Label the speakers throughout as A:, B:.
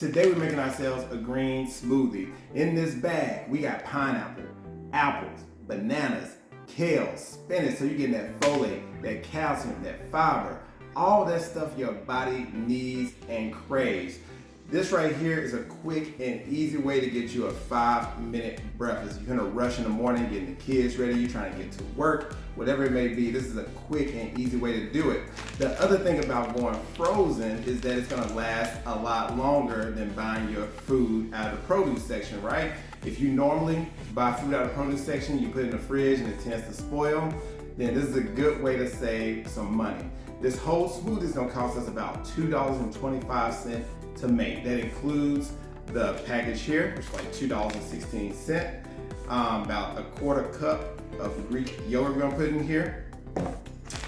A: Today we're making ourselves a green smoothie. In this bag, we got pineapple, apples, bananas, kale, spinach, so you're getting that folate, that calcium, that fiber, all that stuff your body needs and craves. This right here is a quick and easy way to get you a 5-minute breakfast. You're gonna rush in the morning, getting the kids ready, you're trying to get to work, whatever it may be, this is a quick and easy way to do it. The other thing about going frozen is that it's gonna last a lot longer than buying your food out of the produce section, right? If you normally buy food out of the produce section, you put it in the fridge and it tends to spoil, then this is a good way to save some money. This whole smoothie is gonna cost us about $2.25 to make. That includes the package here, which is like $2.16. About a quarter cup of Greek yogurt we're gonna put in here.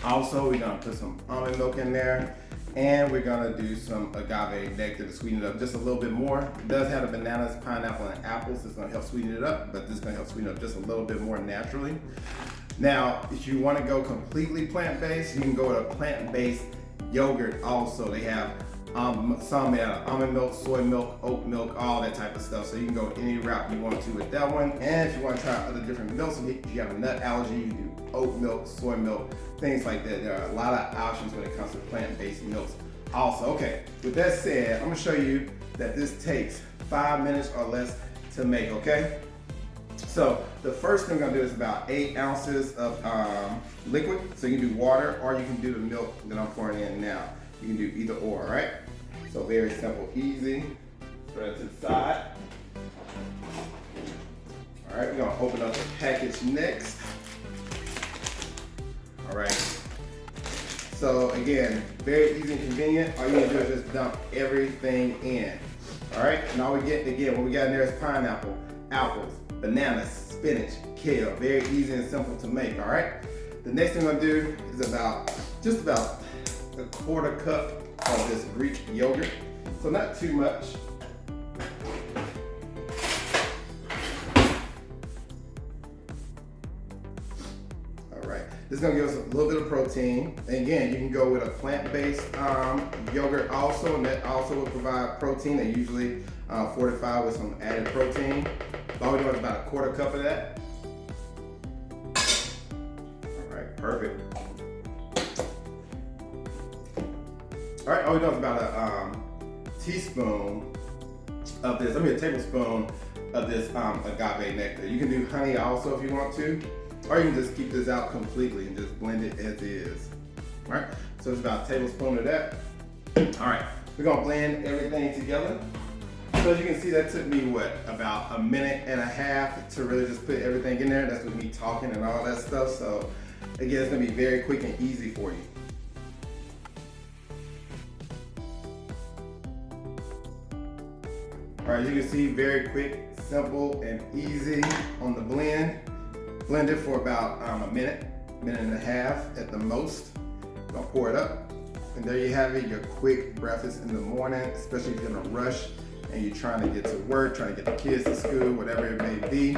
A: Also, we're gonna put some almond milk in there, and we're gonna do some agave nectar to sweeten it up just a little bit more. It does have the bananas, pineapple, and apples. So it's gonna help sweeten it up, but this is gonna help sweeten it up just a little bit more naturally. Now, if you wanna go completely plant-based, you can go with a plant-based yogurt also. They have some made out of almond milk, soy milk, oat milk, all that type of stuff. So you can go any route you want to with that one. And if you want to try other different milks, if you have a nut allergy, you can do oat milk, soy milk, things like that. There are a lot of options when it comes to plant-based milks also. Okay, with that said, I'm gonna show you that this takes 5 minutes or less to make, okay? So the first thing I'm gonna do is about 8 ounces of liquid. So you can do water or you can do the milk that I'm pouring in now. You can do either or, right? So very simple, easy. Spread it to the side. All right, we're gonna open up the package next. All right. So again, very easy and convenient. All you need to do is just dump everything in. All right, and all we get, again, what we got in there is pineapple, apples, bananas, spinach, kale. Very easy and simple to make, all right? The next thing I'm gonna do is just about a quarter cup of this Greek yogurt. So not too much. All right, this is gonna give us a little bit of protein. And again, you can go with a plant-based yogurt also, and that also will provide protein. They usually fortify with some added protein. All we're doing is about a quarter cup of that. All right, perfect. All right, all we're doing is about a teaspoon of this, a tablespoon of this agave nectar. You can do honey also if you want to, or you can just keep this out completely and just blend it as is. All right, so it's about a tablespoon of that. All right, we're gonna blend everything together. So as you can see, that took me, about 1.5 minutes to really just put everything in there. That's with me talking and all that stuff. So again, it's gonna be very quick and easy for you. All right, you can see very quick, simple, and easy on the blend. Blend it for about a minute and a half at the most. I'm gonna pour it up. And there you have it, your quick breakfast in the morning, especially if you're in a rush and you're trying to get to work, trying to get the kids to school, whatever it may be. You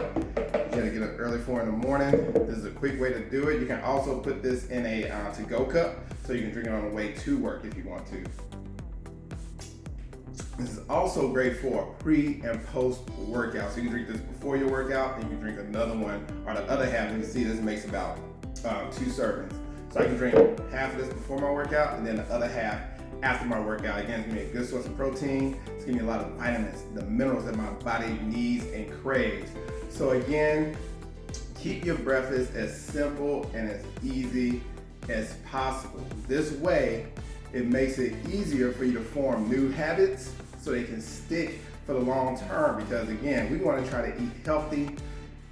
A: gotta get up early for in the morning. This is a quick way to do it. You can also put this in a to-go cup, so you can drink it on the way to work if you want to. This is also great for pre and post workout. So you can drink this before your workout, and you can drink another one, or the other half. You can see this makes about 2 servings. So I can drink half of this before my workout, and then the other half after my workout. Again, it's gonna be a good source of protein. It's gonna be a lot of vitamins, the minerals that my body needs and craves. So again, keep your breakfast as simple and as easy as possible. This way, it makes it easier for you to form new habits so they can stick for the long term, because again, we want to try to eat healthy,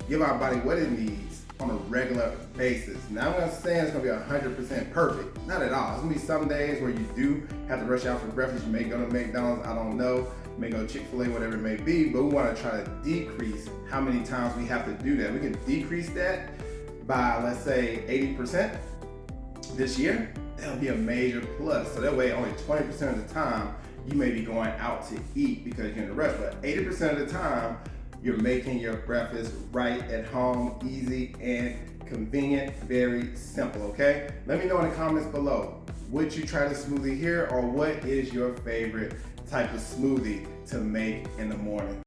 A: give our body what it needs on a regular basis. Now, I'm not saying it's gonna be 100% perfect, not at all. There's gonna be some days where you do have to rush out for breakfast. You may go to McDonald's, I don't know, you may go to Chick-fil-A, whatever it may be, but we want to try to decrease how many times we have to do that. We can decrease that by, let's say, 80% this year. That'll be a major plus. So that way, only 20% of the time you may be going out to eat because you're in a rush, but 80% of the time you're making your breakfast right at home, easy and convenient, very simple, okay? Let me know in the comments below, would you try the smoothie here, or what is your favorite type of smoothie to make in the morning.